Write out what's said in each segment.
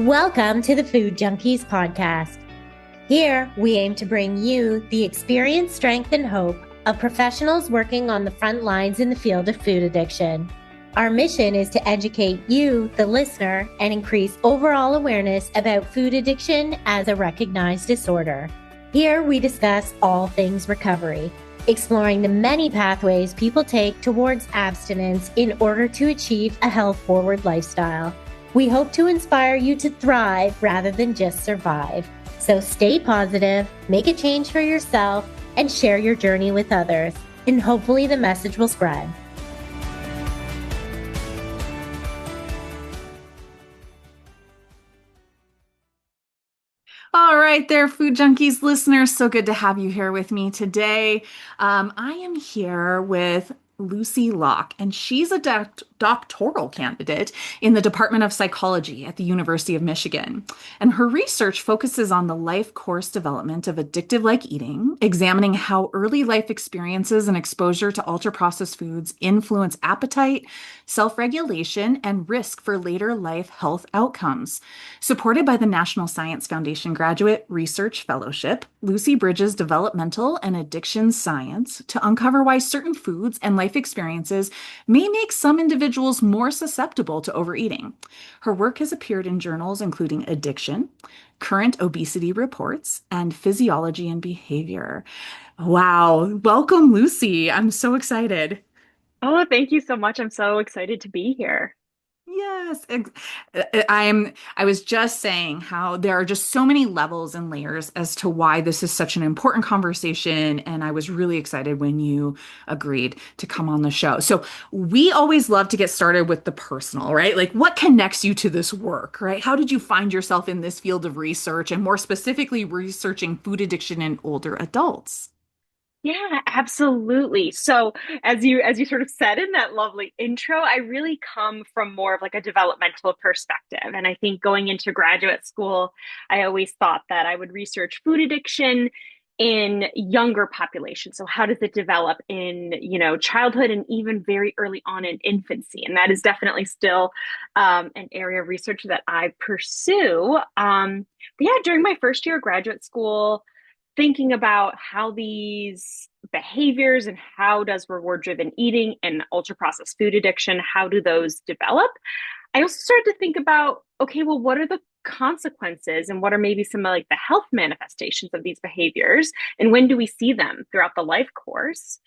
Welcome to the Food Junkies podcast. Here, we aim to bring you the experience, strength, and hope of professionals working on the front lines in the field of food addiction. Our mission is to educate you, the listener, and increase overall awareness about food addiction as a recognized disorder. Here, we discuss all things recovery, exploring the many pathways people take towards abstinence in order to achieve a health-forward lifestyle. We hope to inspire you to thrive rather than just survive. So stay positive, make a change for yourself, and share your journey with others. And hopefully the message will spread. All right there, Food Junkies listeners. So good to have you here with me today. I am here with Lucy Loch, and she's a doctoral candidate in the Department of Psychology at the University of Michigan. And her research focuses on the life course development of addictive-like eating, examining how early life experiences and exposure to ultra-processed foods influence appetite, self-regulation, and risk for later life health outcomes. Supported by the National Science Foundation Graduate Research Fellowship, Lucy bridges developmental and addiction science to uncover why certain foods and life experiences may make some individuals more susceptible to overeating. Her work has appeared in journals including Addiction, Current Obesity Reports, and Physiology and Behavior. Wow. Welcome, Lucy. I'm so excited. Oh, thank you so much. I'm so excited to be here. Yes, I was just saying how there are just so many levels and layers as to why this is such an important conversation, and I was really excited when you agreed to come on the show. So we always love to get started with the personal, right? Like what connects you to this work, right? How did you find yourself in this field of research and more specifically researching food addiction in older adults? Yeah, absolutely. So as you sort of said in that lovely intro, I really come from more of like a developmental perspective. And I think going into graduate school, I always thought that I would research food addiction in younger populations. So how does it develop in, childhood and even very early on in infancy? And that is definitely still an area of research that I pursue. But yeah, during my first year of graduate school, thinking about how these behaviors and how does reward driven eating and ultra processed food addiction, how do those develop? I also started to think about, okay, well, what are the consequences and what are maybe some of like the health manifestations of these behaviors and when do we see them throughout the life course?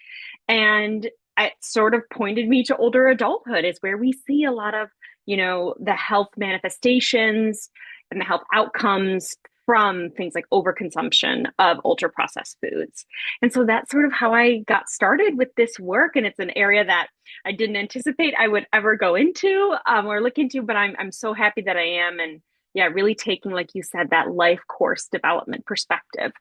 And it sort of pointed me to older adulthood is where we see a lot of, the health manifestations and the health outcomes from things like overconsumption of ultra processed foods. And so that's sort of how I got started with this work. And it's an area that I didn't anticipate I would ever go into or look into, but I'm so happy that I am. And yeah, really taking, like you said, that life course development perspective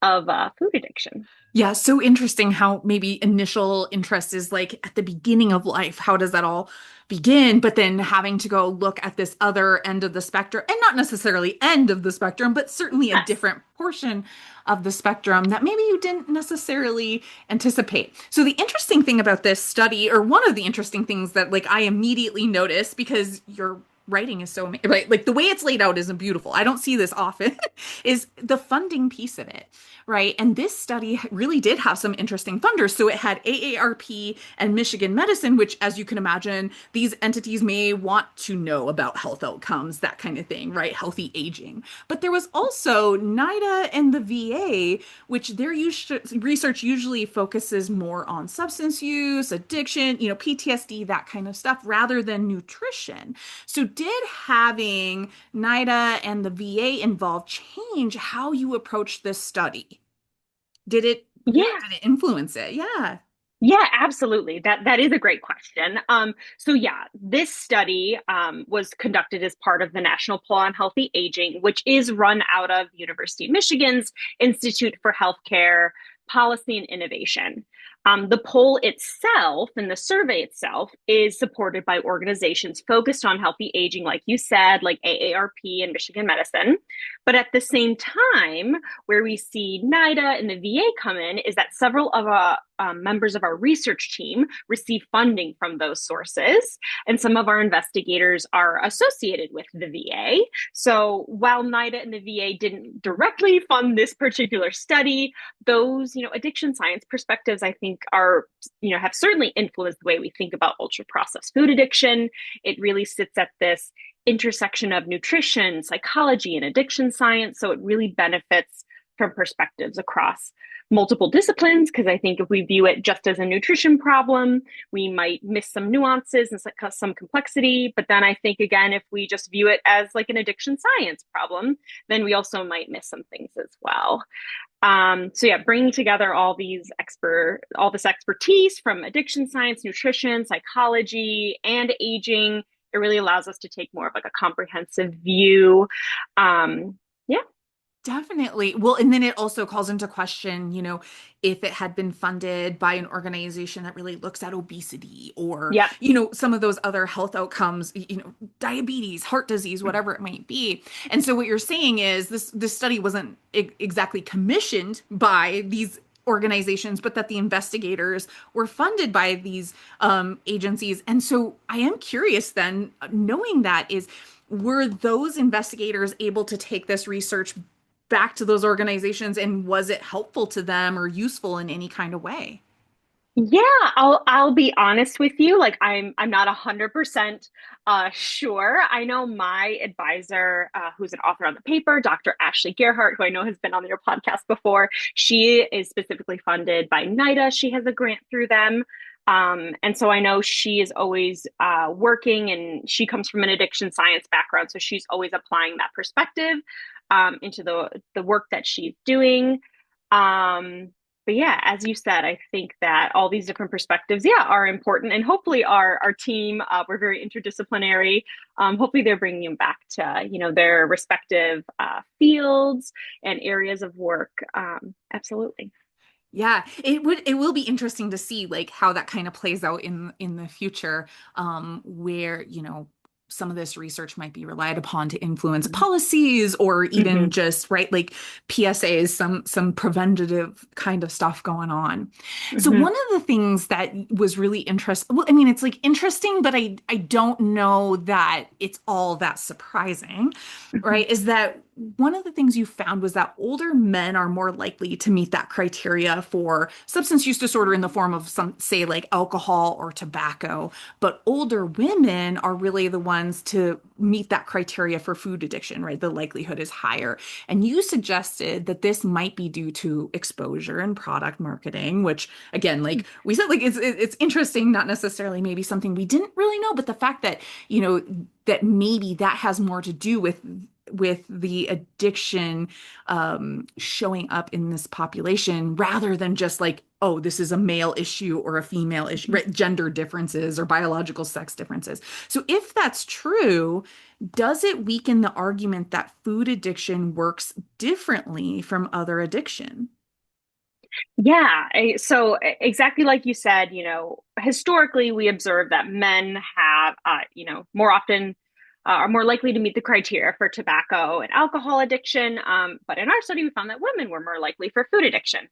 of food addiction. Yeah, so interesting how maybe initial interest is like at the beginning of life. How does that all begin? But then having to go look at this other end of the spectrum, and not necessarily end of the spectrum, but certainly a Yes. different portion of the spectrum that maybe you didn't necessarily anticipate. So the interesting thing about this study, or one of the interesting things that like I immediately noticed because your writing is so right, like the way it's laid out isn't beautiful. I don't see this often, is the funding piece of it. Right. And this study really did have some interesting funders. So it had AARP and Michigan Medicine, which, as you can imagine, these entities may want to know about health outcomes, that kind of thing, right? Healthy aging. But there was also NIDA and the VA, which their research usually focuses more on substance use, addiction, PTSD, that kind of stuff, rather than nutrition. So did having NIDA and the VA involved change how you approach this study? Yeah. Did it influence it? Yeah. Yeah, absolutely. That is a great question. So yeah, this study was conducted as part of the National Poll on Healthy Aging, which is run out of University of Michigan's Institute for Healthcare Policy and Innovation. The poll itself and the survey itself is supported by organizations focused on healthy aging, like you said, like AARP and Michigan Medicine. But at the same time, where we see NIDA and the VA come in is that several of members of our research team receive funding from those sources, and some of our investigators are associated with the VA. So while NIDA and the VA didn't directly fund this particular study, those, addiction science perspectives, I think are, have certainly influenced the way we think about ultra processed food addiction. It really sits at this intersection of nutrition, psychology, and addiction science. So it really benefits from perspectives across multiple disciplines, because I think if we view it just as a nutrition problem, we might miss some nuances and some complexity. But then I think, again, if we just view it as like an addiction science problem, then we also might miss some things as well. So yeah, bringing together all this expertise from addiction science, nutrition, psychology, and aging, it really allows us to take more of like a comprehensive view. Yeah. Definitely. Well, and then it also calls into question, if it had been funded by an organization that really looks at obesity or, Yeah. Some of those other health outcomes, diabetes, heart disease, whatever it might be. And so what you're saying is this study wasn't exactly commissioned by these organizations, but that the investigators were funded by these agencies. And so I am curious then, knowing that were those investigators able to take this research back to those organizations, and was it helpful to them or useful in any kind of way? Yeah, I'll be honest with you. Like I'm not 100% sure. I know my advisor, who's an author on the paper, Dr. Ashley Gearhardt, who I know has been on your podcast before. She is specifically funded by NIDA. She has a grant through them. And so I know she is always working, and she comes from an addiction science background. So she's always applying that perspective into the work that she's doing. But yeah, as you said, I think that all these different perspectives, yeah, are important. And hopefully our team, we're very interdisciplinary. Hopefully they're bringing them back to, their respective fields and areas of work. Absolutely. Yeah, it will be interesting to see like how that kind of plays out in the future, where, some of this research might be relied upon to influence policies, or even just, right, like PSAs, some preventative kind of stuff going on. So one of the things that was really interesting, well, I mean, it's like interesting, but I don't know that it's all that surprising, right? Is that one of the things you found was that older men are more likely to meet that criteria for substance use disorder in the form of some, say, like alcohol or tobacco, but older women are really the ones to meet that criteria for food addiction, right? The likelihood is higher. And you suggested that this might be due to exposure and product marketing, which again, like we said, like it's interesting, not necessarily maybe something we didn't really know, but the fact that, that maybe that has more to do with the addiction showing up in this population, rather than just like, oh, this is a male issue or a female issue, right? Gender differences or biological sex differences. So if that's true, does it weaken the argument that food addiction works differently from other addiction? Yeah. So exactly like you said, historically we observe that men have, more often are more likely to meet the criteria for tobacco and alcohol addiction. But in our study, we found that women were more likely for food addiction.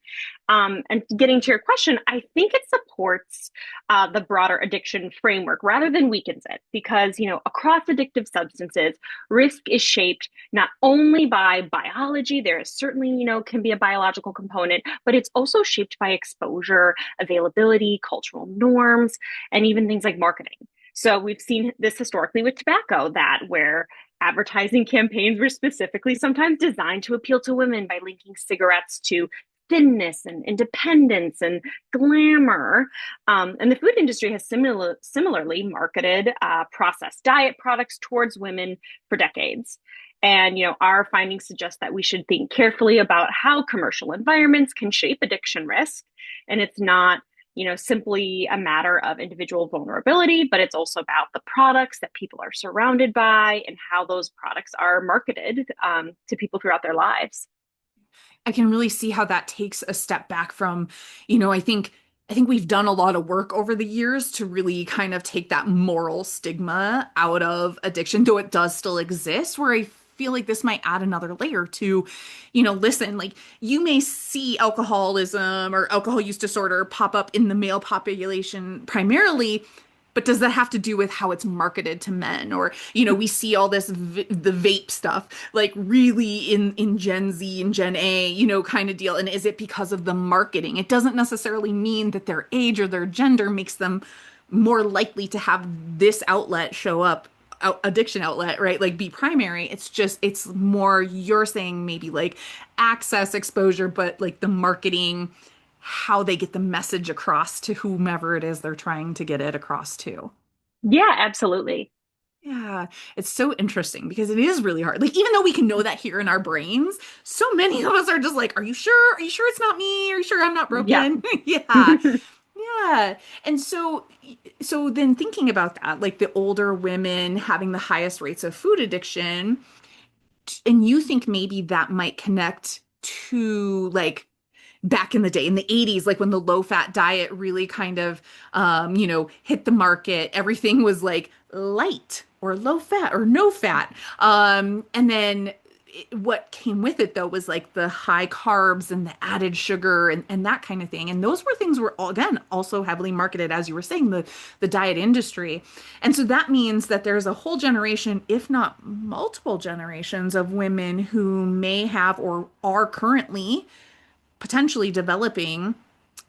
And getting to your question, I think it supports the broader addiction framework rather than weakens it, because, across addictive substances, risk is shaped not only by biology, there is certainly, can be a biological component, but it's also shaped by exposure, availability, cultural norms, and even things like marketing. So we've seen this historically with tobacco, that where advertising campaigns were specifically sometimes designed to appeal to women by linking cigarettes to thinness and independence and glamour. And the food industry has similarly marketed processed diet products towards women for decades. And, our findings suggest that we should think carefully about how commercial environments can shape addiction risk. And it's not simply a matter of individual vulnerability, but it's also about the products that people are surrounded by and how those products are marketed to people throughout their lives. I can really see how that takes a step back from, I think I think we've done a lot of work over the years to really kind of take that moral stigma out of addiction, though it does still exist, where I feel like this might add another layer to, listen, like you may see alcoholism or alcohol use disorder pop up in the male population primarily, but does that have to do with how it's marketed to men? Or, we see all this the vape stuff, like really in Gen Z and Gen A, kind of deal. And is it because of the marketing? It doesn't necessarily mean that their age or their gender makes them more likely to have this outlet show up, addiction outlet, right? Like be primary. It's more, you're saying maybe like access exposure, but like the marketing, how they get the message across to whomever it is they're trying to get it across to. Yeah, absolutely. Yeah, it's so interesting because it is really hard. Like, even though we can know that here in our brains, so many of us are just like, are you sure? Are you sure it's not me? Are you sure I'm not Yeah. broken? Yeah. Yeah. And so then thinking about that, like the older women having the highest rates of food addiction, and you think maybe that might connect to like back in the day in the 80s, like when the low fat diet really kind of hit the market. Everything was like light or low fat or no fat. And then what came with it though was like the high carbs and the added sugar and that kind of thing. And those were things were again also heavily marketed, as you were saying, the diet industry. And so that means that there's a whole generation, if not multiple generations, of women who may have or are currently potentially developing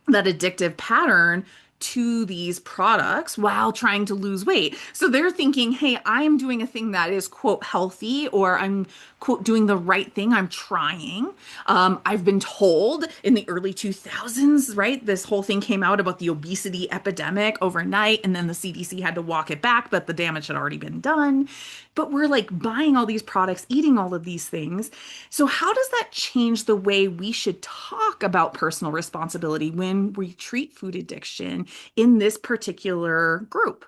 that addictive pattern to these products while trying to lose weight. So they're thinking, hey, I'm doing a thing that is, quote, healthy, or I'm, quote, doing the right thing. I'm trying. I've been told in the early 2000s, right? This whole thing came out about the obesity epidemic overnight, and then the CDC had to walk it back, but the damage had already been done. But we're like buying all these products, eating all of these things. So, how does that change the way we should talk about personal responsibility when we treat food addiction in this particular group?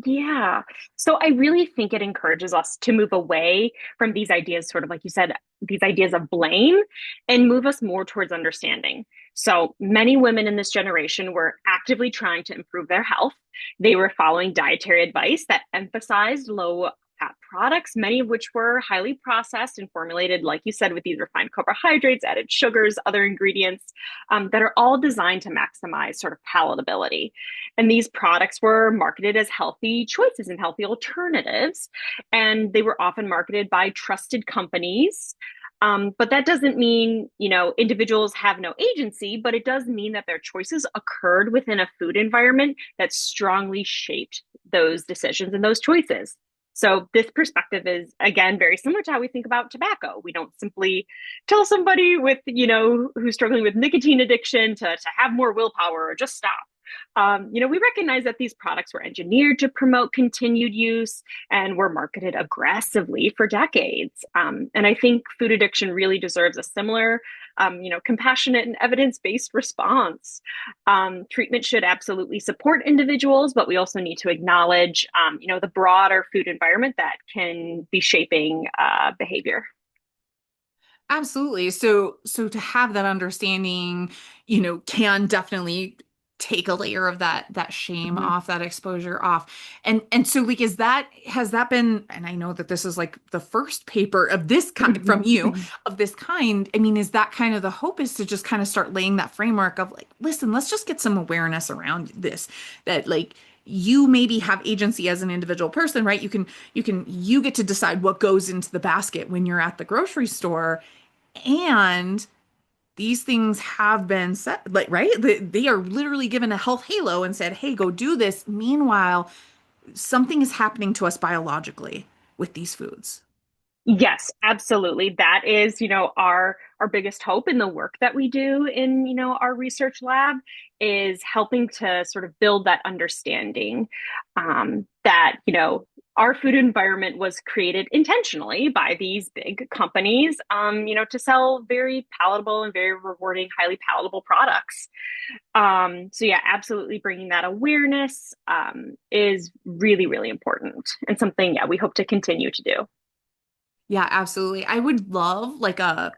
Yeah. So I really think it encourages us to move away from these ideas, sort of like you said, these ideas of blame, and move us more towards understanding. So many women in this generation were actively trying to improve their health. They were following dietary advice that emphasized low fat products, many of which were highly processed and formulated, like you said, with these refined carbohydrates, added sugars, other ingredients that are all designed to maximize sort of palatability. And these products were marketed as healthy choices and healthy alternatives. And they were often marketed by trusted companies. But that doesn't mean, individuals have no agency, but it does mean that their choices occurred within a food environment that strongly shaped those decisions and those choices. So this perspective is, again, very similar to how we think about tobacco. We don't simply tell somebody with, who's struggling with nicotine addiction to have more willpower or just stop. We recognize that these products were engineered to promote continued use and were marketed aggressively for decades. And I think food addiction really deserves a similar, compassionate and evidence-based response. Treatment should absolutely support individuals, but we also need to acknowledge, the broader food environment that can be shaping behavior. Absolutely. So to have that understanding, can definitely take a layer of that shame Mhm. off, that exposure off. And so like has that been, and I know that this is like the first paper of this kind from you of this kind. I mean, is that kind of the hope, is to just kind of start laying that framework of like, listen, let's just get some awareness around this, that like you maybe have agency as an individual person, right? You get to decide what goes into the basket when you're at the grocery store. And these things have been set, like, right? They are literally given a health halo and said, hey, go do this. Meanwhile, something is happening to us biologically with these foods. Yes, absolutely. That is, our biggest hope in the work that we do in, our research lab, is helping to sort of build that understanding that, our food environment was created intentionally by these big companies, to sell very palatable and very rewarding, highly palatable products. So yeah, absolutely bringing that awareness is really, really important, and something, yeah, we hope to continue to do. Yeah, absolutely. I would love like a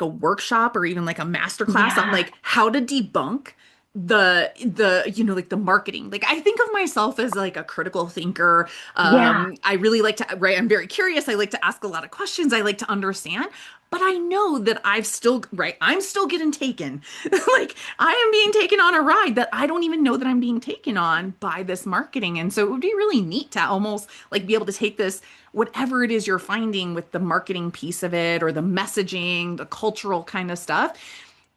workshop or even like a master class on Yeah. like how to debunk like the marketing. Like I think of myself as like a critical thinker. Yeah. I really like to, right? I'm very curious. I like to ask a lot of questions. I like to understand. But I know that I'm still getting taken. Like I am being taken on a ride that I don't even know that I'm being taken on by this marketing. And so it would be really neat to almost like be able to take this, whatever it is you're finding with the marketing piece of it or the messaging, the cultural kind of stuff,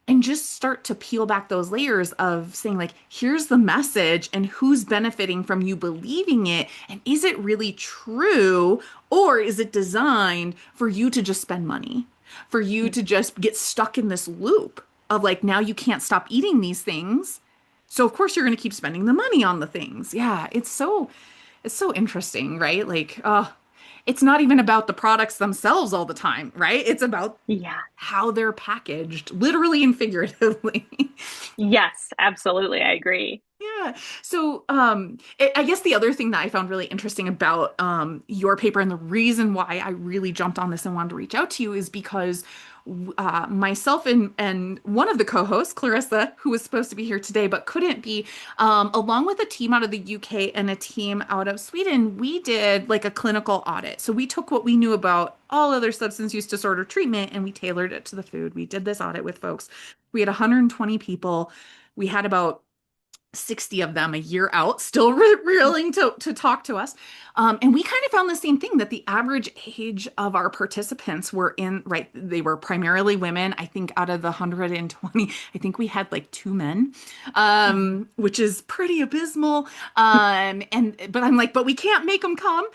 and just start to peel back those layers of saying like, here's the message and who's benefiting from you believing it, and is it really true, or is it designed for you to just spend money, for you to just get stuck in this loop of like, now you can't stop eating these things, so of course you're going to keep spending the money on the things. Yeah, it's so interesting, right? Like, it's not even about the products themselves all the time, right? It's about Yeah. how they're packaged, literally and figuratively. Yes, absolutely. I agree. Yeah. So, I guess the other thing that I found really interesting about your paper and the reason why I really jumped on this and wanted to reach out to you is because myself and one of the co-hosts, Clarissa, who was supposed to be here today but couldn't be, along with a team out of the UK and a team out of Sweden, we did like a clinical audit. So we took what we knew about all other substance use disorder treatment and we tailored it to the food. We did this audit with folks. We had 120 people. We had about 60 of them a year out, still willing to talk to us. And we kind of found the same thing, that the average age of our participants were right, they were primarily women. I think out of the 120, I think we had like two men, which is pretty abysmal. But I'm like, but we can't make them come.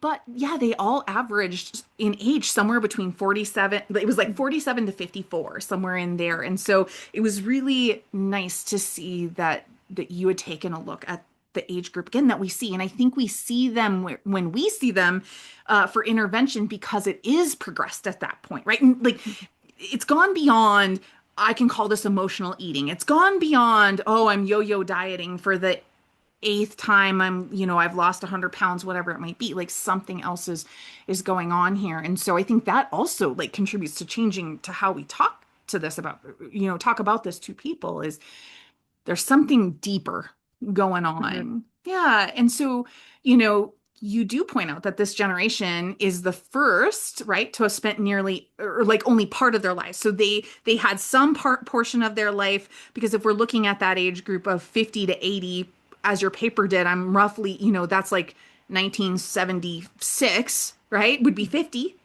But yeah, they all averaged in age somewhere between 47, it was like 47 to 54, somewhere in there. And so it was really nice to see that you had taken a look at the age group again that we see. And I think we see them when we see them for intervention because it is progressed at that point, right? And like it's gone beyond, I can call this emotional eating. It's gone beyond, oh, I'm yo-yo dieting for the eighth time. I've lost 100 pounds, whatever it might be. Like something else is going on here. And so I think that also like contributes to changing to how we talk to this about, talk about this to people, is there's something deeper going Mhm. on. Yeah. And so, you do point out that this generation is the first, right, to have spent nearly or like only part of their life. So they had some portion of their life, because if we're looking at that age group of 50 to 80, as your paper did, I'm roughly, that's like 1976, right? Would be 50.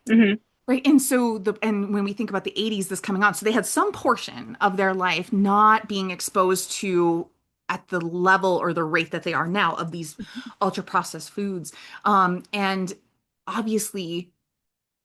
Mhm. Right. And so and when we think about the 80s, this coming on, so they had some portion of their life not being exposed to at the level or the rate that they are now of these ultra processed foods. And obviously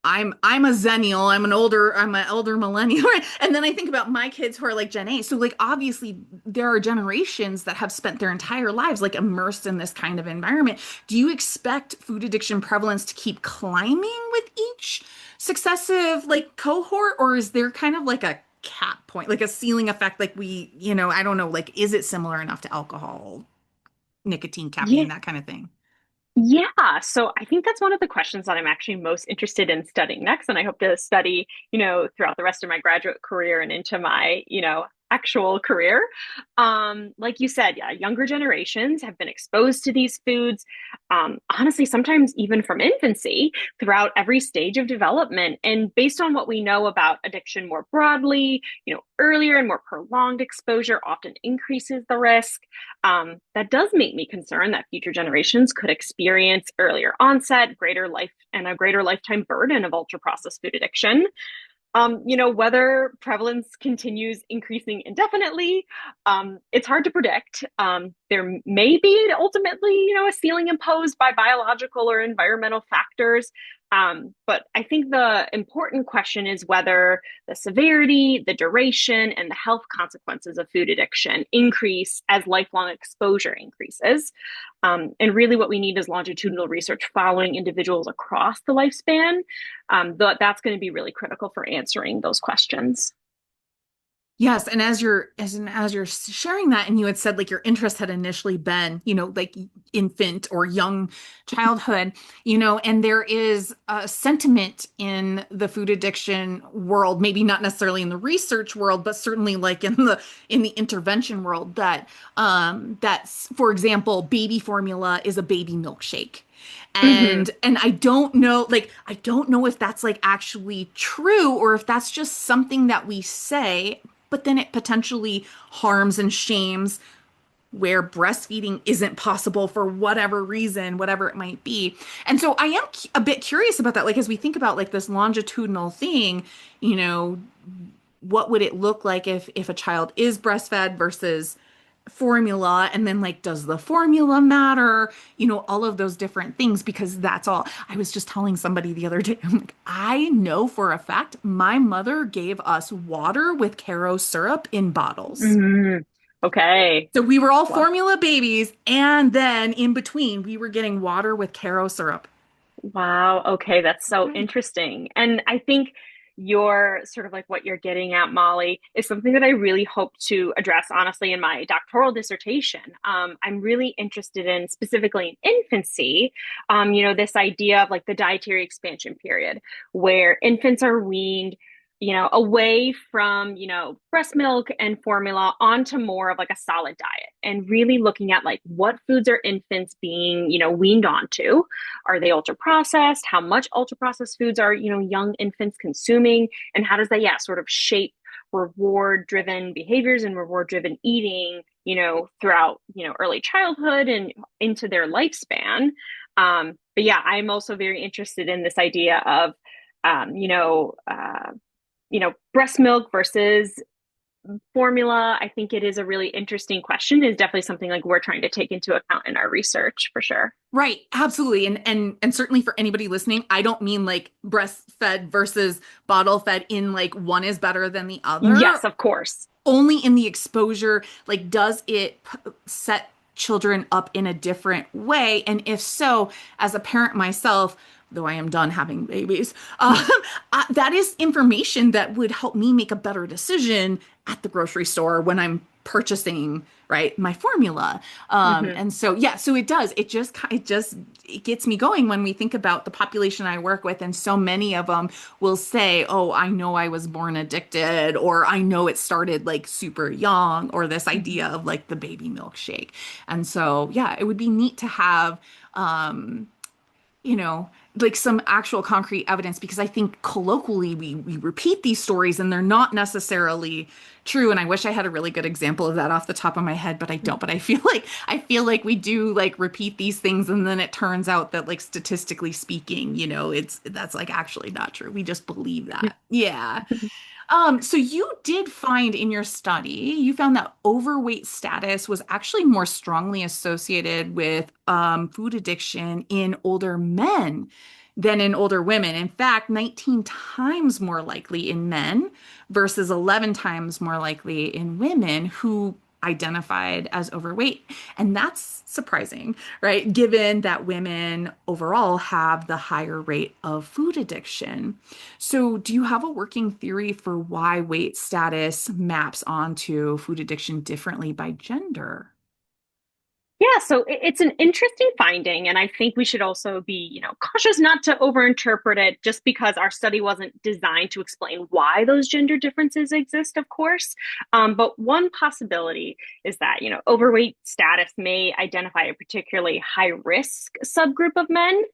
I'm a zennial. I'm an elder millennial. And then I think about my kids who are like Gen A. So like obviously there are generations that have spent their entire lives like immersed in this kind of environment. Do you expect food addiction prevalence to keep climbing with each successive like cohort, or is there kind of like a cap point, like a ceiling effect, like I don't know, like is it similar enough to alcohol, nicotine, Yeah. caffeine, that kind of thing? Yeah, so I think that's one of the questions that I'm actually most interested in studying next. And I hope to study, throughout the rest of my graduate career and into my, actual career. Like you said, yeah, younger generations have been exposed to these foods, honestly, sometimes even from infancy throughout every stage of development. And based on what we know about addiction more broadly, earlier and more prolonged exposure often increases the risk. That does make me concerned that future generations could experience earlier onset, greater life, and a greater lifetime burden of ultra processed food addiction. Whether prevalence continues increasing indefinitely, it's hard to predict. There may be ultimately, a ceiling imposed by biological or environmental factors. But I think the important question is whether the severity, the duration, and the health consequences of food addiction increase as lifelong exposure increases. And really, what we need is longitudinal research following individuals across the lifespan. That's going to be really critical for answering those questions. Yes, and as you're sharing that, and you had said like your interest had initially been, like infant or young childhood, and there is a sentiment in the food addiction world, maybe not necessarily in the research world, but certainly like in the intervention world that's, for example, baby formula is a baby milkshake. Hmm. And I don't know if that's like actually true or if that's just something that we say, but then it potentially harms and shames where breastfeeding isn't possible for whatever reason, whatever it might be. And so I am a bit curious about that. Like, as we think about like this longitudinal thing, you know, what would it look like if a child is breastfed versus formula, and then like does the formula matter, all of those different things, because that's all I was just telling somebody the other day. I'm like, I know for a fact my mother gave us water with Caro syrup in bottles. Hmm. Okay. So we were all Wow. formula babies, and then in between we were getting water with Caro syrup. Wow. Okay. That's so Right. interesting. And I think your sort of like what you're getting at, Molly, is something that I really hope to address, honestly, in my doctoral dissertation. I'm really interested in specifically in infancy, this idea of like the dietary expansion period where infants are weaned, away from, breast milk and formula onto more of like a solid diet and really looking at like what foods are infants being, weaned onto. Are they ultra processed? How much ultra processed foods are, young infants consuming? And how does that, yeah, sort of shape reward driven behaviors and reward driven eating, throughout, early childhood and into their lifespan? But yeah, I'm also very interested in this idea of, um, you know, uh, breast milk versus formula. I think it is a really interesting question. It's definitely something like we're trying to take into account in our research for sure. Right, absolutely. And certainly for anybody listening, I don't mean like breastfed versus bottle fed in like one is better than the other. Yes, of course. Only in the exposure, like does it set children up in a different way? And if so, as a parent myself, though I am done having babies, that is information that would help me make a better decision at the grocery store when I'm purchasing, right, my formula. Hmm. And so yeah, so it does. It gets me going when we think about the population I work with, and so many of them will say, "Oh, I know I was born addicted," or "I know it started like super young," or this idea of like the baby milkshake. And so yeah, it would be neat to have um you know, like some actual concrete evidence, because I think colloquially we repeat these stories and they're not necessarily true. And I wish I had a really good example of that off the top of my head, but I don't. But I feel like we do like repeat these things, and then it turns out that like statistically speaking, that's like actually not true. We just believe that. Yeah. So you did find in your study, you found that overweight status was actually more strongly associated with food addiction in older men than in older women. In fact, 19 times more likely in men versus 11 times more likely in women who identified as overweight. And that's surprising, right? Given that women overall have the higher rate of food addiction. So, do you have a working theory for why weight status maps onto food addiction differently by gender? Yeah, so it's an interesting finding, and I think we should also be, cautious not to overinterpret it just because our study wasn't designed to explain why those gender differences exist, of course. But one possibility is that, overweight status may identify a particularly high risk subgroup of men.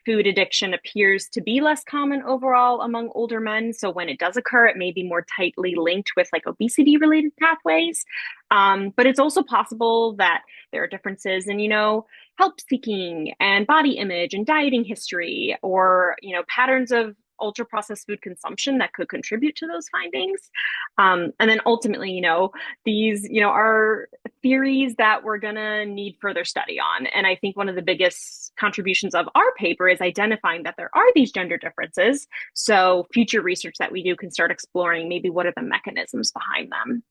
Food addiction appears to be less common overall among older men, so when it does occur, it may be more tightly linked with like obesity related pathways. But it's also possible that there are differences in, help seeking and body image and dieting history, or, patterns of ultra processed food consumption that could contribute to those findings. And then ultimately, these, are theories that we're going to need further study on. And I think one of the biggest contributions of our paper is identifying that there are these gender differences. So future research that we do can start exploring maybe what are the mechanisms behind them.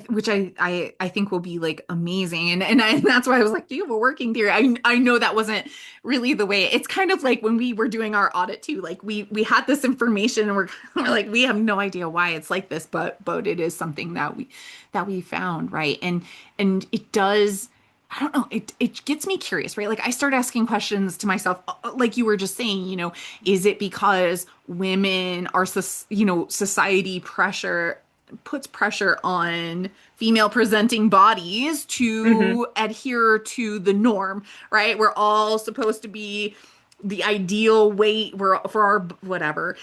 which I think will be like amazing. And that's why I was like, do you have a working theory? I know that wasn't really the way. It's kind of like when we were doing our audit too, like we had this information and we're like, we have no idea why it's like this, but it is something that we found, right? And it does, I don't know, it gets me curious, right? Like I start asking questions to myself, like you were just saying, is it because women are, society pressure puts pressure on female presenting bodies Hmm. to adhere to the norm, right? We're all supposed to be the ideal weight for our whatever,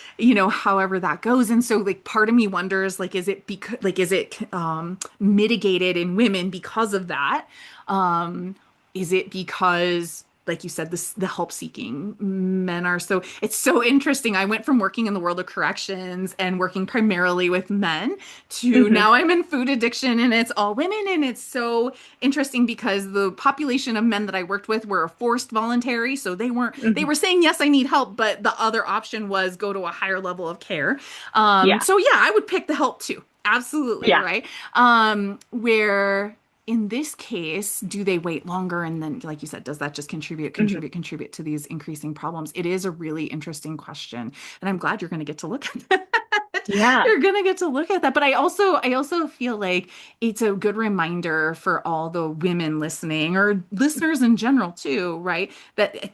however that goes. And so like part of me wonders, like, is it mitigated in women because of that? Um, is it because, like you said, the help seeking men are so, it's so interesting. I went from working in the world of corrections and working primarily with men to Hmm. now I'm in food addiction and it's all women. And it's so interesting because the population of men that I worked with were forced voluntary. So they Hmm. were saying, yes, I need help, but the other option was go to a higher level of care. Yeah. So yeah, I would pick the help too. Absolutely, Yeah. right? Where in this case, do they wait longer? And then, like you said, does that just Hmm. contribute to these increasing problems? It is a really interesting question. And I'm glad you're going to get to look at that. Yeah. You're going to get to look at that. But I also feel like it's a good reminder for all the women listening or listeners in general too, right? That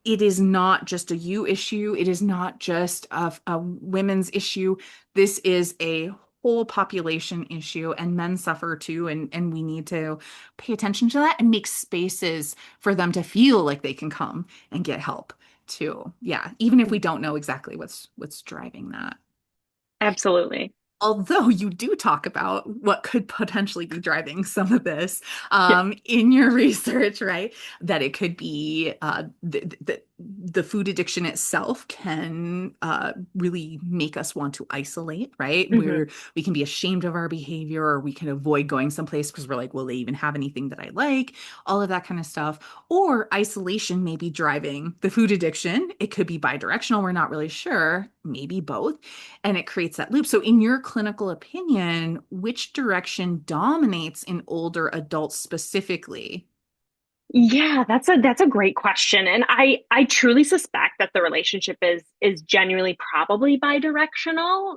it is not just a you issue. It is not just a women's issue. This is a whole population issue, and men suffer too. And we need to pay attention to that and make spaces for them to feel like they can come and get help too. Yeah, even if we don't know exactly what's driving that. Absolutely. Although you do talk about what could potentially be driving some of this Yeah. in your research, right? That it could be the food addiction itself can really make us want to isolate, right? Hmm. Where we can be ashamed of our behavior or we can avoid going someplace because we're like, will they even have anything that I like? All of that kind of stuff. Or isolation may be driving the food addiction. It could be bidirectional. We're not really sure. Maybe both, and it creates that loop. So, in your clinical opinion, which direction dominates in older adults specifically? Yeah, that's a great question. And I truly suspect that the relationship is genuinely probably bidirectional.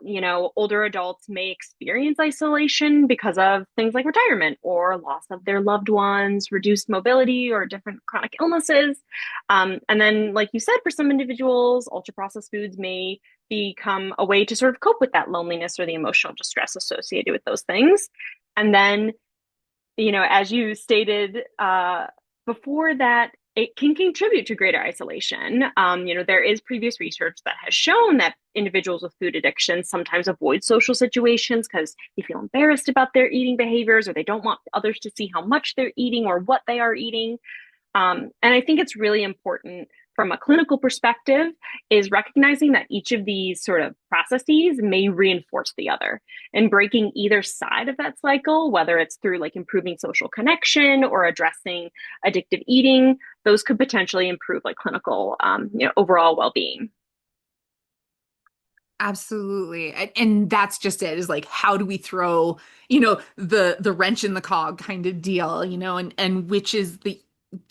Older adults may experience isolation because of things like retirement or loss of their loved ones, reduced mobility, or different chronic illnesses. And then, like you said, for some individuals, ultra processed foods may become a way to sort of cope with that loneliness or the emotional distress associated with those things. And then as you stated before that, it can contribute to greater isolation. There is previous research that has shown that individuals with food addiction sometimes avoid social situations because they feel embarrassed about their eating behaviors or they don't want others to see how much they're eating or what they are eating. And I think it's really important from a clinical perspective is recognizing that each of these sort of processes may reinforce the other and breaking either side of that cycle, whether it's through like improving social connection or addressing addictive eating, those could potentially improve like clinical, overall well-being. Absolutely. And that's just it, is like, how do we throw, the wrench in the cog kind of deal, and which is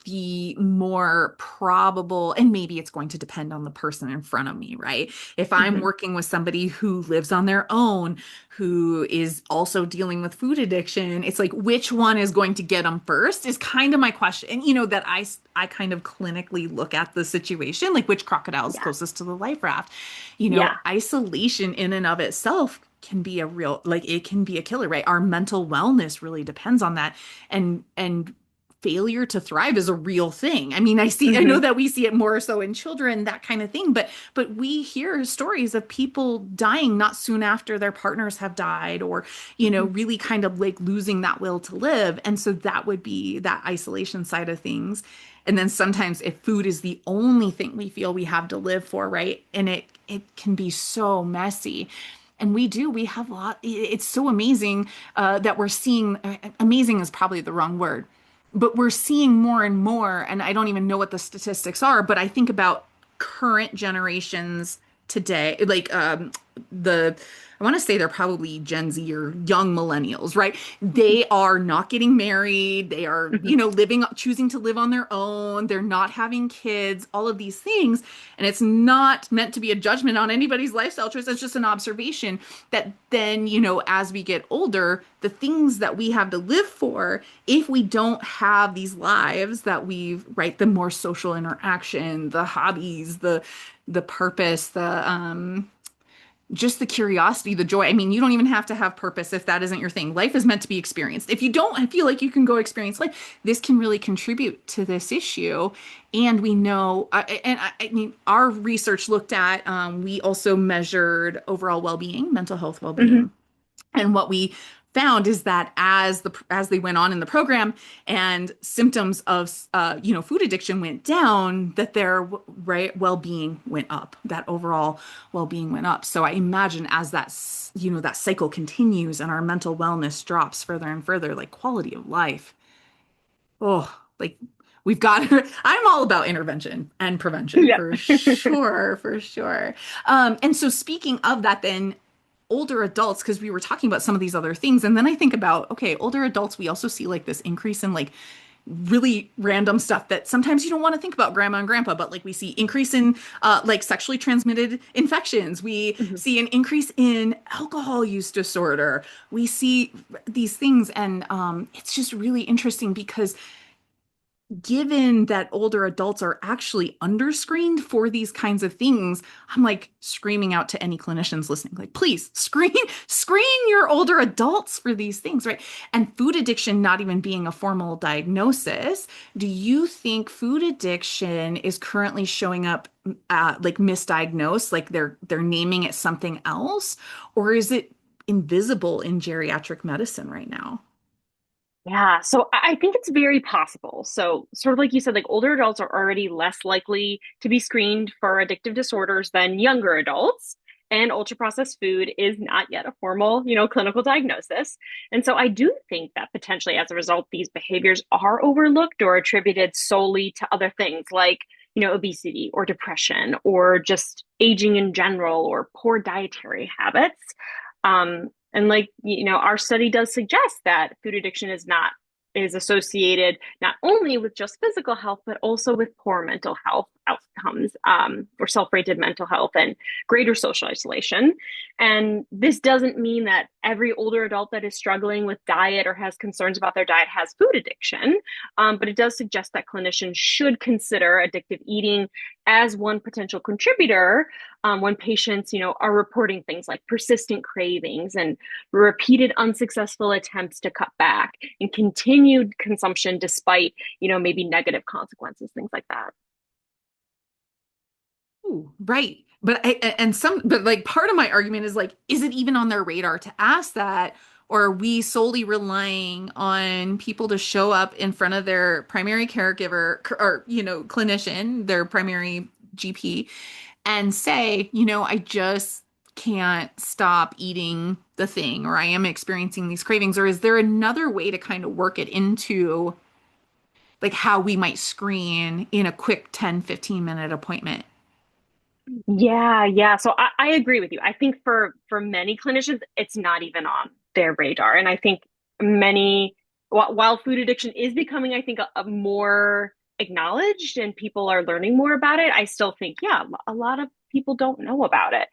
the more probable, and maybe it's going to depend on the person in front of me, right? If I'm Mm-hmm. working with somebody who lives on their own, who is also dealing with food addiction, it's like which one is going to get them first is kind of my question. And that I kind of clinically look at the situation, like which crocodile is Yeah. closest to the life raft. Yeah. Isolation in and of itself can be a real, like it can be a killer, right? Our mental wellness really depends on that. And failure to thrive is a real thing. I know Mm-hmm. that we see it more so in children, that kind of thing, but we hear stories of people dying not soon after their partners have died, or Mm-hmm. really kind of like losing that will to live. And so that would be that isolation side of things. And then sometimes if food is the only thing we feel we have to live for, right? And it can be so messy. And we have a lot. It's so amazing that we're seeing. Amazing is probably the wrong word, but we're seeing more and more. And I don't even know what the statistics are, but I think about current generations today, like the I want to say they're probably Gen Z or young millennials, right? They are not getting married. They are, Mhm. living, choosing to live on their own. They're not having kids, all of these things. And it's not meant to be a judgment on anybody's lifestyle choice. It's just an observation that then, as we get older, the things that we have to live for, if we don't have these lives that we've, right, the more social interaction, the hobbies, the purpose, the just the curiosity, the joy. I mean, you don't even have to have purpose if that isn't your thing. Life is meant to be experienced. If you don't feel like you can go experience life, this can really contribute to this issue. And we know, I mean, our research looked at, we also measured overall well-being, mental health Mhm. well-being. And what we found is that as they went on in the program and symptoms of food addiction went down, that their right well-being went up, that overall well-being went up. So I imagine as that cycle continues and our mental wellness drops further and further, like quality of life, oh, like we've got I'm all about intervention and prevention Yeah. for sure, for sure. And so speaking of that, then older adults, because we were talking about some of these other things, and then I think about, okay, older adults, we also see like this increase in like really random stuff that sometimes you don't want to think about grandma and grandpa, but like we see increase in like sexually transmitted infections. We Mhm. see an increase in alcohol use disorder. We see these things, and it's just really interesting because given that older adults are actually underscreened for these kinds of things, I'm like screaming out to any clinicians listening, like, please screen your older adults for these things, right? And food addiction not even being a formal diagnosis, do you think food addiction is currently showing up like misdiagnosed, like they're naming it something else, or is it invisible in geriatric medicine right now? Yeah, so I think it's very possible. So, sort of like you said, like older adults are already less likely to be screened for addictive disorders than younger adults. And ultra processed food is not yet a formal, clinical diagnosis. And so I do think that potentially as a result, these behaviors are overlooked or attributed solely to other things like, obesity or depression or just aging in general or poor dietary habits. And like, our study does suggest that food addiction is associated not only with just physical health, but also with poor mental health outcomes, or self-rated mental health and greater social isolation. And this doesn't mean that every older adult that is struggling with diet or has concerns about their diet has food addiction. But it does suggest that clinicians should consider addictive eating as one potential contributor when patients, are reporting things like persistent cravings and repeated unsuccessful attempts to cut back and continued consumption despite, maybe negative consequences, things like that. Ooh, right. But like part of my argument is like, is it even on their radar to ask that? Or are we solely relying on people to show up in front of their primary caregiver or, clinician, their primary GP, and say, I just can't stop eating the thing, or I am experiencing these cravings? Or is there another way to kind of work it into like how we might screen in a quick 10-15 minute appointment? Yeah, yeah. So I agree with you. I think for many clinicians, it's not even on their radar. And I think many, while food addiction is becoming, I think, a more acknowledged and people are learning more about it, I still think, yeah, a lot of people don't know about it.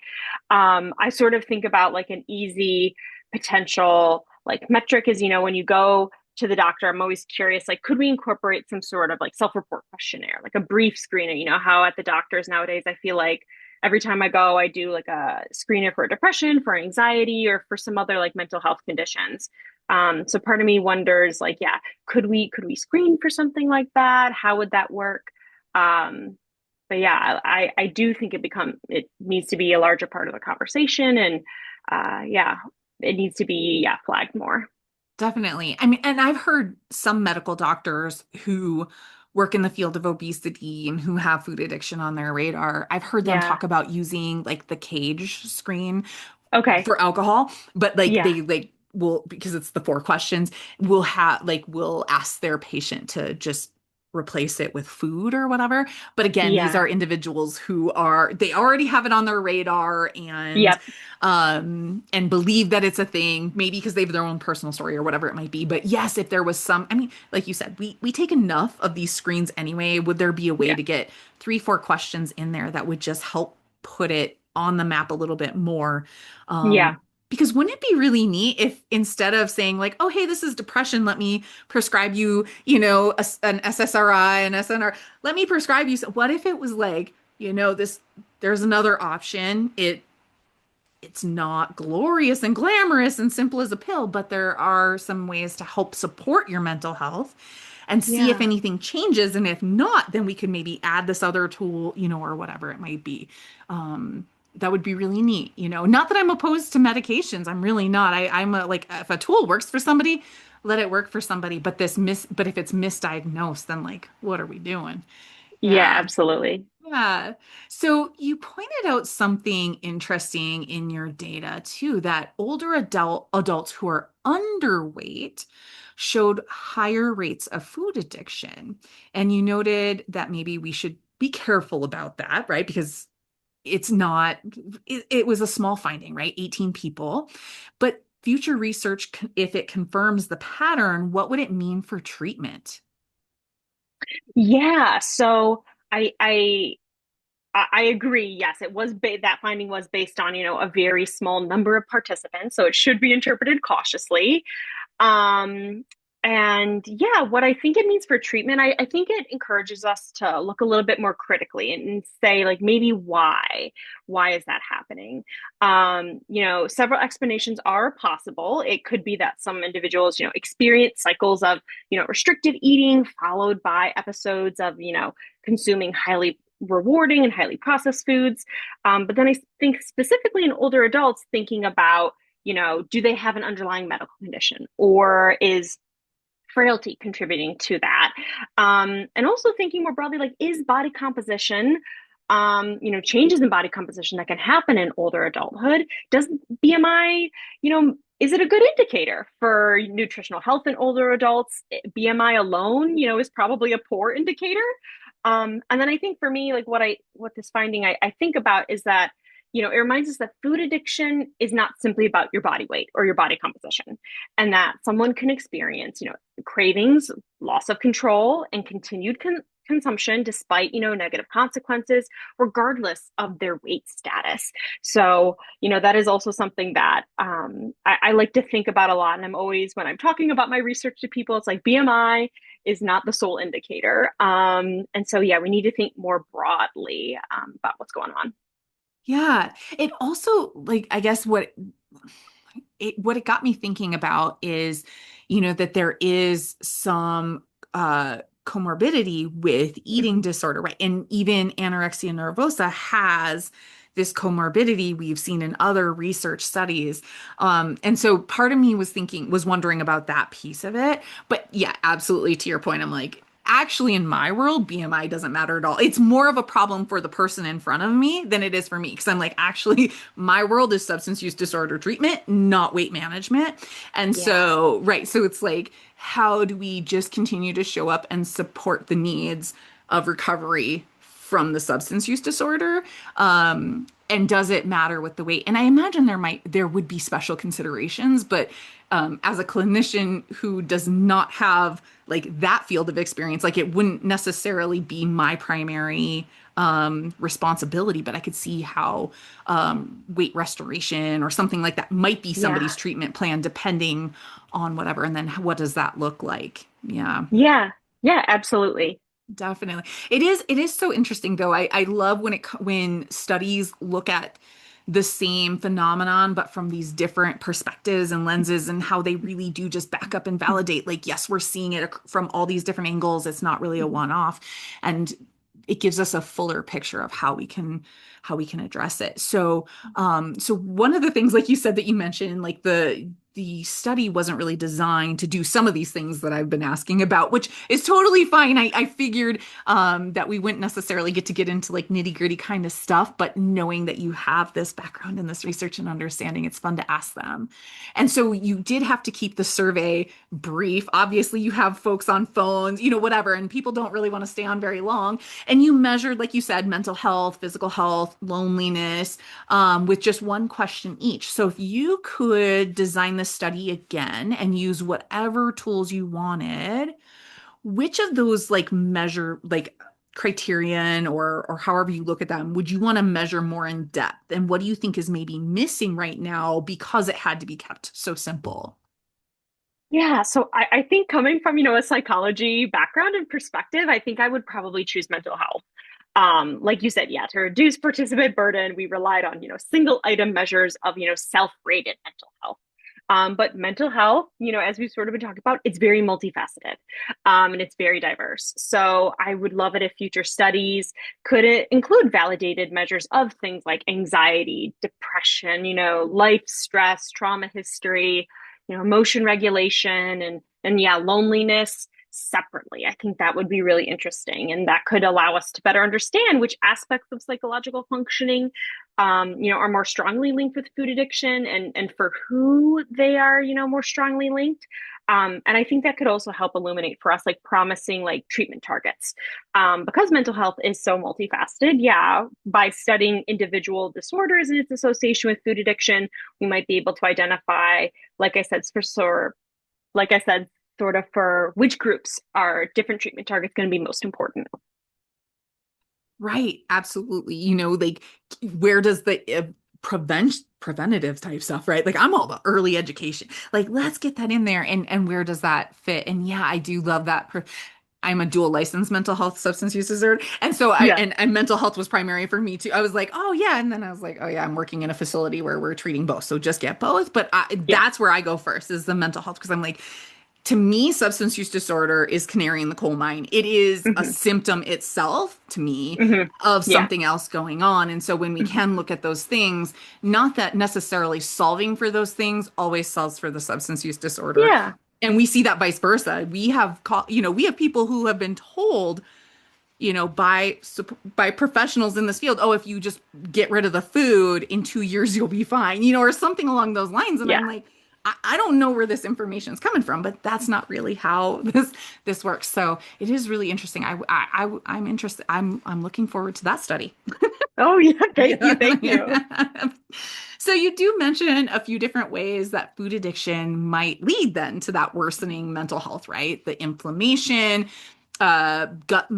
I sort of think about like an easy potential like metric is, when you go to the doctor, I'm always curious, like, could we incorporate some sort of like self-report questionnaire, like a brief screener? You know, how at the doctors nowadays, I feel like every time I go, I do like a screener for depression, for anxiety, or for some other like mental health conditions. So part of me wonders, like, yeah, could we screen for something like that? How would that work? Um, but yeah, I do think it needs to be a larger part of the conversation, and yeah, it needs to be flagged more. Definitely. I mean, and I've heard some medical doctors who work in the field of obesity and who have food addiction on their radar. I've heard them Yeah. talk about using like the cage screen Okay. for alcohol, but like Yeah. they like will, because it's the four questions, will ask their patient to just replace it with food or whatever. But again, these are Yeah. individuals who are, they already have it on their radar Yep. and believe that it's a thing, maybe because they have their own personal story or whatever it might be. But yes, if there was some, I mean, like you said, we take enough of these screens anyway. Would there be a way Yeah. to get 3, 4 questions in there that would just help put it on the map a little bit more? Yeah. Because wouldn't it be really neat if instead of saying like, oh, hey, this is depression, let me prescribe you, an SSRI, an SNR, let me prescribe you. What if it was like, this, there's another option. It's not glorious and glamorous and simple as a pill, but there are some ways to help support your mental health and see if Yeah. anything changes. And if not, then we could maybe add this other tool, or whatever it might be. That would be really neat, Not that I'm opposed to medications. I'm really not. Like, if a tool works for somebody, let it work for somebody. But if it's misdiagnosed, then like, what are we doing? Yeah, Yeah. absolutely. Yeah. So you pointed out something interesting in your data too, that older adults who are underweight showed higher rates of food addiction. And you noted that maybe we should be careful about that, right? Because it's not, it was a small finding, right? 18 people. But future research, if it confirms the pattern, what would it mean for treatment? Yeah. So I I I agree. Yes, it was that finding was based on, a very small number of participants, so it should be interpreted cautiously. Um, and yeah, what I think it means for treatment, I think it encourages us to look a little bit more critically and say, like, maybe why? Why is that happening? Several explanations are possible. It could be that some individuals, experience cycles of, restrictive eating followed by episodes of, consuming highly rewarding and highly processed foods. But then I think specifically in older adults, thinking about, do they have an underlying medical condition, or is frailty contributing to that? And also thinking more broadly, like, is body composition, changes in body composition that can happen in older adulthood? Does BMI, is it a good indicator for nutritional health in older adults? BMI alone, is probably a poor indicator. And then I think for me, like, what this finding I think about is that, it reminds us that food addiction is not simply about your body weight or your body composition, and that someone can experience, cravings, loss of control, and continued consumption despite, negative consequences, regardless of their weight status. So, that is also something that I like to think about a lot. And I'm always, when I'm talking about my research to people, it's like BMI is not the sole indicator. And so, yeah, we need to think more broadly about what's going on. Yeah. It also, like, I guess what it got me thinking about is, that there is some comorbidity with eating Mhm. disorder, right? And even anorexia nervosa has this comorbidity we've seen in other research studies. And so part of me was wondering about that piece of it. But yeah, absolutely to your point, I'm like, actually in my world, BMI doesn't matter at all. It's more of a problem for the person in front of me than it is for me. Because I'm like, actually, my world is substance use disorder treatment, not weight management. And Yeah. so, right. So it's like, how do we just continue to show up and support the needs of recovery from the substance use disorder? And does it matter with the weight? And I imagine there would be special considerations, but as a clinician who does not have like that field of experience, like it wouldn't necessarily be my primary responsibility, but I could see how weight restoration or something like that might be somebody's Yeah. treatment plan depending on whatever. And then what does that look like? Yeah. Yeah. Yeah, absolutely. Definitely. It is so interesting though. I love when studies look at the same phenomenon but from these different perspectives and lenses, and how they really do just back up and validate, like, yes, we're seeing it from all these different angles. It's not really a one-off, and it gives us a fuller picture of how we can address it. So one of the things, like you said, that you mentioned, like the the study wasn't really designed to do some of these things that I've been asking about, which is totally fine. I figured that we wouldn't necessarily get into like nitty-gritty kind of stuff, but knowing that you have this background in this research and understanding, it's fun to ask them. And so you did have to keep the survey brief. Obviously, you have folks on phones, whatever, and people don't really want to stay on very long. And you measured, like you said, mental health, physical health, loneliness, with just one question each. So if you could design this study again and use whatever tools you wanted, which of those like measure like criterion or however you look at them would you want to measure more in depth? And what do you think is maybe missing right now because it had to be kept so simple? Yeah, so I think coming from, a psychology background and perspective, I think I would probably choose mental health. Like you said, yeah, to reduce participant burden, we relied on, single item measures of, self-rated mental health. But mental health, as we've sort of been talking about, it's very multifaceted, and it's very diverse. So I would love it if future studies could include validated measures of things like anxiety, depression, life stress, trauma history, emotion regulation, and yeah, loneliness separately. I think that would be really interesting, and that could allow us to better understand which aspects of psychological functioning, are more strongly linked with food addiction, and for who they are, more strongly linked. And I think that could also help illuminate for us like promising like treatment targets, because mental health is so multifaceted. Yeah, by studying individual disorders and its association with food addiction, we might be able to identify, like I said, like I said, sort of for which groups are different treatment targets going to be most important. Right, absolutely. Like where does the preventative type stuff, right? Like I'm all about early education. Like let's get that in there and where does that fit? And yeah, I do love that. I'm a dual licensed mental health substance use disorder. And so Yeah. and mental health was primary for me too. I was like, oh yeah. And then I was like, oh yeah, I'm working in a facility where we're treating both. So just get both. But Yeah. that's where I go first is the mental health because I'm like, to me, substance use disorder is canary in the coal mine. It is a Hmm. symptom itself to me Hmm. of Yeah. something else going on. And so when we Hmm. can look at those things, not that necessarily solving for those things always solves for the substance use disorder. Yeah. And we see that vice versa. We have people who have been told, by professionals in this field, oh, if you just get rid of the food in 2 years, you'll be fine, or something along those lines. And Yeah. I'm like, I don't know where this information is coming from, but that's not really how this works. So it is really interesting. I'm interested. I'm looking forward to that study. Oh, yeah. Thank you. Yeah. Thank you. So you do mention a few different ways that food addiction might lead then to that worsening mental health, right? The inflammation, gut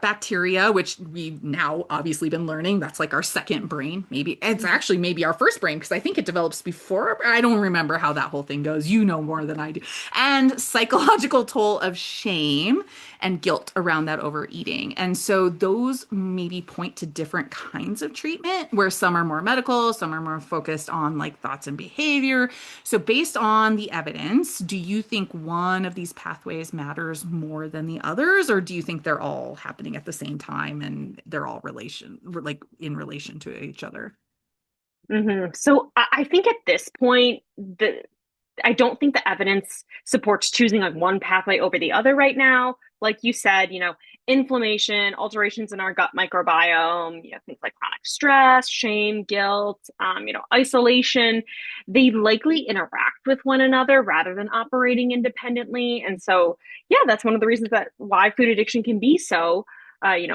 bacteria, which we've now obviously been learning. That's like our second brain. Maybe it's actually maybe our first brain because I think it develops before. I don't remember how that whole thing goes. You know more than I do. And psychological toll of shame and guilt around that overeating. And so those maybe point to different kinds of treatment where some are more medical, some are more focused on like thoughts and behavior. So based on the evidence, do you think one of these pathways matters more than the others, or do you think they're all happening at the same time and they're all in relation to each other? So I think at this point, I don't think the evidence supports choosing like one pathway over the other right now. Like you said, inflammation, alterations in our gut microbiome, things like chronic stress, shame, guilt, isolation, they likely interact with one another rather than operating independently. And so, yeah, that's one of the reasons that why food addiction can be so,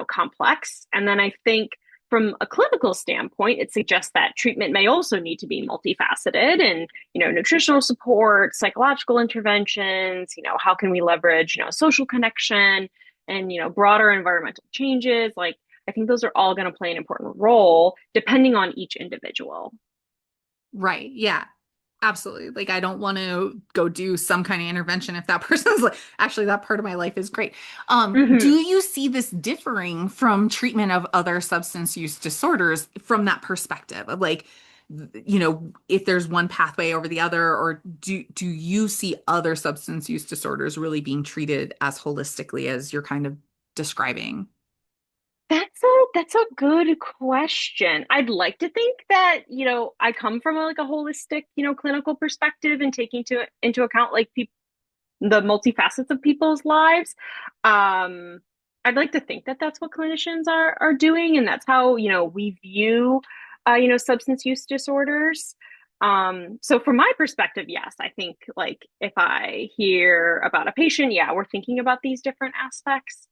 complex. And then I think from a clinical standpoint, it suggests that treatment may also need to be multifaceted and, nutritional support, psychological interventions, how can we leverage, social connection and, broader environmental changes. Like, I think those are all going to play an important role depending on each individual. Right. Yeah. Absolutely. Like, I don't want to go do some kind of intervention if that person's like, actually, that part of my life is great. Do Hmm. you see this differing from treatment of other substance use disorders from that perspective of like, if there's one pathway over the other, or do you see other substance use disorders really being treated as holistically as you're kind of describing? That's a good question. I'd like to think that, I come from a holistic, clinical perspective and taking into account like the multifacets of people's lives. Um, I'd like to think that that's what clinicians are doing, and that's how, we view, substance use disorders. So from my perspective, yes, I think like if I hear about a patient, yeah, we're thinking about these different aspects.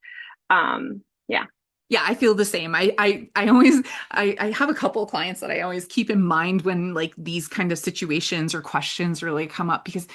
Yeah. Yeah, I feel the same. I always I have a couple of clients that I always keep in mind when like these kind of situations or questions really come up because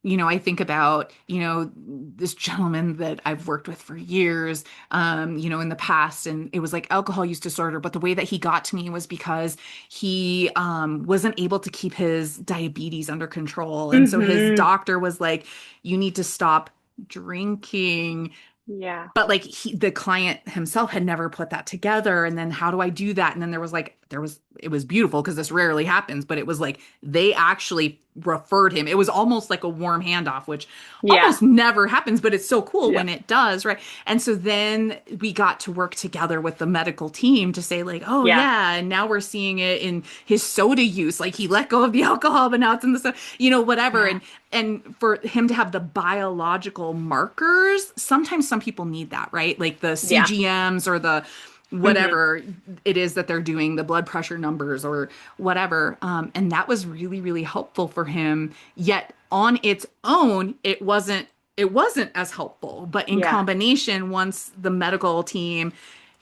I think about, this gentleman that I've worked with for years, in the past, and it was like alcohol use disorder. But the way that he got to me was because he wasn't able to keep his diabetes under control. And so his Hmm. doctor was like, you need to stop drinking, Yeah. but like the client himself had never put that together. And then how do I do that? And then it was beautiful because this rarely happens, but it was like they actually referred him. It was almost like a warm handoff, which Yeah. almost never happens, but it's so cool Yeah. when it does, right? And so then we got to work together with the medical team to say like, oh Yeah. yeah, and now we're seeing it in his soda use. Like he let go of the alcohol, but now it's in the soda, whatever. Yeah. And for him to have the biological markers, sometimes some people need that, right? Like the Yeah. CGMs or the Hmm. whatever it is that they're doing, the blood pressure numbers or whatever. And that was really, really helpful for him. Yet on its own, it wasn't as helpful. But in Yeah. combination, once the medical team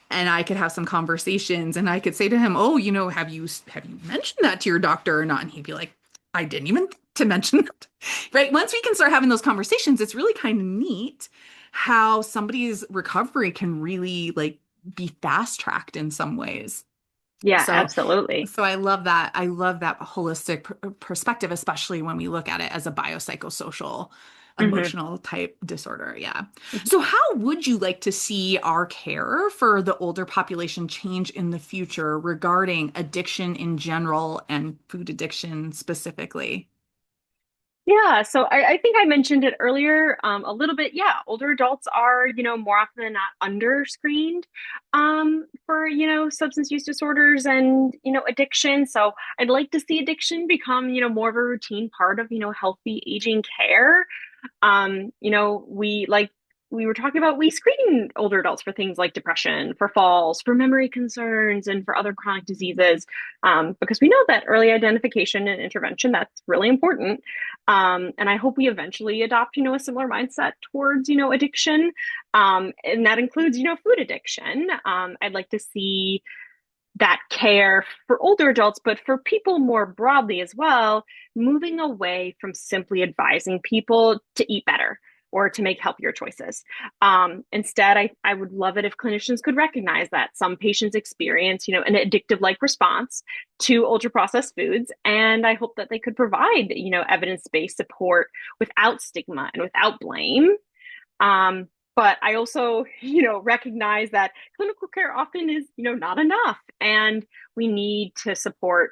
and I could have some conversations and I could say to him, "Oh, have you mentioned that to your doctor or not?" And he'd be like, "I didn't even think to mention that." Right? Once we can start having those conversations, it's really kind of neat how somebody's recovery can really like be fast tracked in some ways. Yeah, So, absolutely. so I love that. I love that holistic perspective, especially when we look at it as a biopsychosocial, Hmm. emotional type disorder. Yeah. So, how would you like to see our care for the older population change in the future regarding addiction in general and food addiction specifically? Yeah, so I think I mentioned it earlier a little bit. Yeah, older adults are, more often than not under screened for, substance use disorders and, addiction. So I'd like to see addiction become, more of a routine part of, healthy aging care. We were talking about, we screen older adults for things like depression, for falls, for memory concerns, and for other chronic diseases, because we know that early identification and intervention, that's really important. And I hope we eventually adopt, a similar mindset towards, addiction. And that includes, food addiction. I'd like to see that care for older adults, but for people more broadly as well, moving away from simply advising people to eat better or to make healthier choices. Instead, I would love it if clinicians could recognize that some patients experience, an addictive like response to ultra processed foods. And I hope that they could provide, evidence based support without stigma and without blame. But I also, recognize that clinical care often is, not enough. And we need to support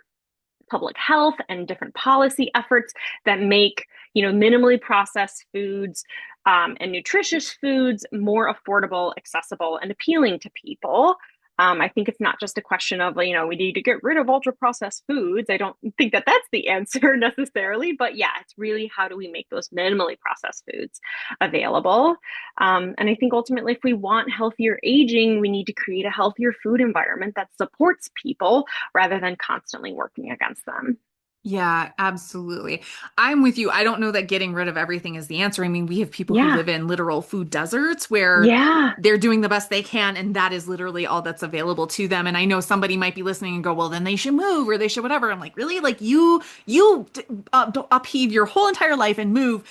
public health and different policy efforts that make, minimally processed foods and nutritious foods more affordable, accessible, and appealing to people. I think it's not just a question of, we need to get rid of ultra processed foods. I don't think that that's the answer necessarily, but yeah, it's really how do we make those minimally processed foods available? And I think ultimately, if we want healthier aging, we need to create a healthier food environment that supports people rather than constantly working against them. Yeah, absolutely. I'm with you. I don't know that getting rid of everything is the answer. I mean, we have people who Yeah. live in literal food deserts where Yeah. they're doing the best they can, and that is literally all that's available to them. And I know somebody might be listening and go, "Well, then they should move or they should whatever." I'm like, "Really? Like you upheave your whole entire life and move."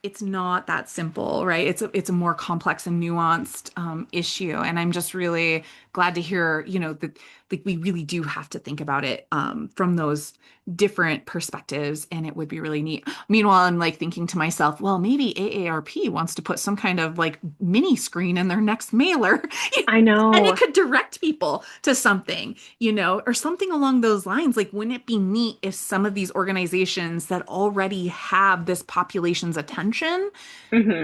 It's not that simple, right? It's a more complex and nuanced issue, and I'm just really glad to hear, that like we really do have to think about it from those different perspectives, and it would be really neat. Meanwhile, I'm like thinking to myself, well, maybe AARP wants to put some kind of like mini screen in their next mailer, I and it know. could direct people to something, or something along those lines. Like, wouldn't it be neat if some of these organizations that already have this population's attention Hmm.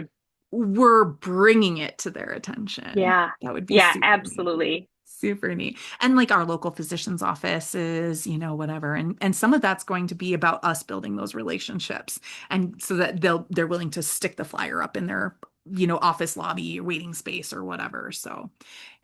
we're bringing it to their attention. Yeah. That would be Yeah, super neat. absolutely. Super neat. And like our local physician's offices, whatever. And some of that's going to be about us building those relationships. And so that they're willing to stick the flyer up in their, office lobby, waiting space or whatever. So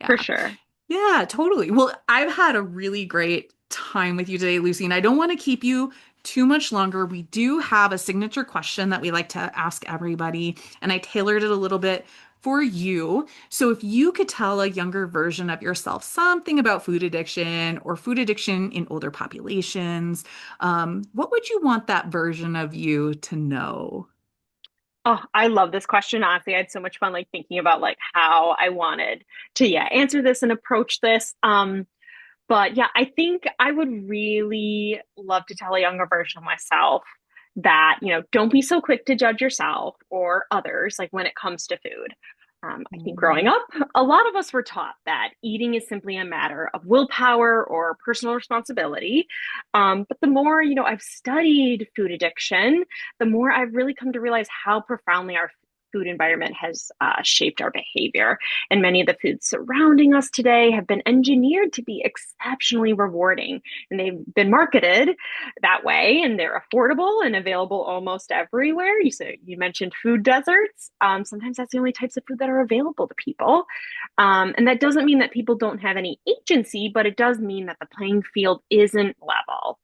For yeah. sure. Yeah, totally. Well, I've had a really great time with you today, Lucy, and I don't want to keep you too much longer. We do have a signature question that we like to ask everybody, and I tailored it a little bit for you. So if you could tell a younger version of yourself something about food addiction or food addiction in older populations, what would you want that version of you to know? Oh, I love this question. Honestly, I had so much fun like thinking about like how I wanted to answer this and approach this. But yeah, I think I would really love to tell a younger version of myself that, don't be so quick to judge yourself or others, like when it comes to food. I think growing Mm. up, a lot of us were taught that eating is simply a matter of willpower or personal responsibility. But the more, I've studied food addiction, the more I've really come to realize how profoundly our food environment has shaped our behavior. And many of the foods surrounding us today have been engineered to be exceptionally rewarding. And they've been marketed that way, and they're affordable and available almost everywhere. You mentioned food deserts. Sometimes that's the only types of food that are available to people. And that doesn't mean that people don't have any agency, but it does mean that the playing field isn't level.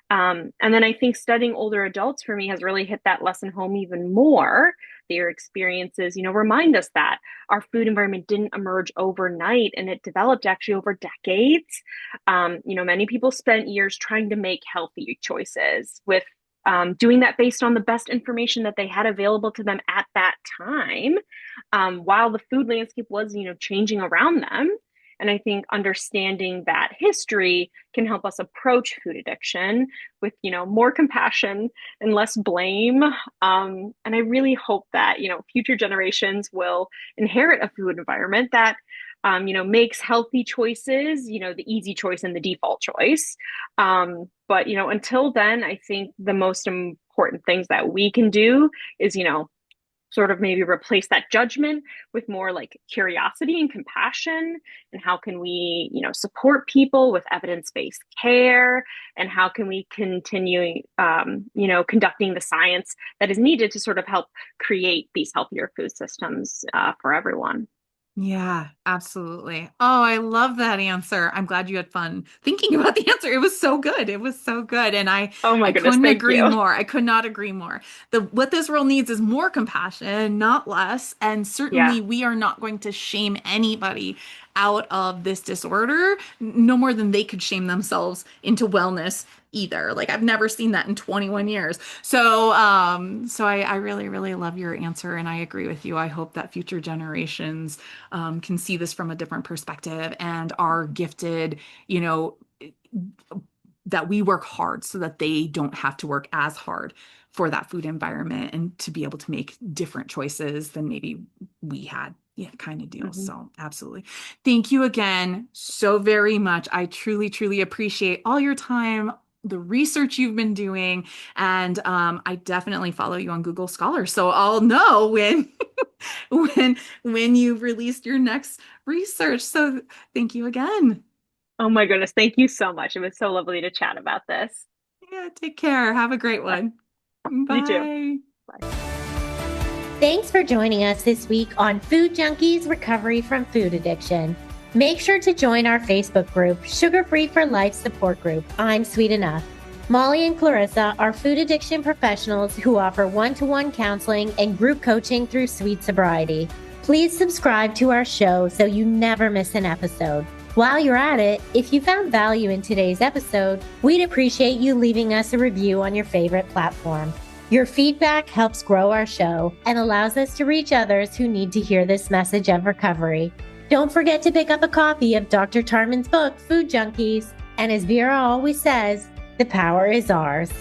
And then I think studying older adults for me has really hit that lesson home even more. Their experiences, remind us that our food environment didn't emerge overnight and it developed actually over decades. Many people spent years trying to make healthy choices with doing that based on the best information that they had available to them at that time, while the food landscape was, changing around them. And I think understanding that history can help us approach food addiction with, more compassion and less blame. And I really hope that, future generations will inherit a food environment that, makes healthy choices, the easy choice and the default choice. But, until then, I think the most important things that we can do is, sort of maybe replace that judgment with more like curiosity and compassion. And how can we, support people with evidence-based care? And how can we continue, conducting the science that is needed to sort of help create these healthier food systems for everyone? Yeah, absolutely. Oh, I love that answer. I'm glad you had fun thinking about the answer. It was so good. It was so good. And I Oh my I goodness, couldn't thank agree you. more. I could not agree more. What this world needs is more compassion, not less. And Yeah. certainly we are not going to shame anybody out of this disorder, no more than they could shame themselves into wellness either. Like I've never seen that in 21 years. So I really, really love your answer and I agree with you. I hope that future generations can see this from a different perspective and are gifted, you know, that we work hard so that they don't have to work as hard for that food environment and to be able to make different choices than maybe we had. Yeah, kind of deal. Mhm. So, absolutely. Thank you again so very much. I truly, truly appreciate all your time, the research you've been doing, and I definitely follow you on Google Scholar, so I'll know when when you've released your next research. So, thank you again. Oh my goodness, thank you so much. It was so lovely to chat about this. Yeah, take care. Have a great one. You too. Bye. Bye. Thanks for joining us this week on Food Junkies Recovery from Food Addiction. Make sure to join our Facebook group, Sugar Free for Life Support Group. I'm Sweet Enough. Molly and Clarissa are food addiction professionals who offer one-to-one counseling and group coaching through Sweet Sobriety. Please subscribe to our show so you never miss an episode. While you're at it, if you found value in today's episode, we'd appreciate you leaving us a review on your favorite platform. Your feedback helps grow our show and allows us to reach others who need to hear this message of recovery. Don't forget to pick up a copy of Dr. Tarman's book, Food Junkies. And as Vera always says, the power is ours.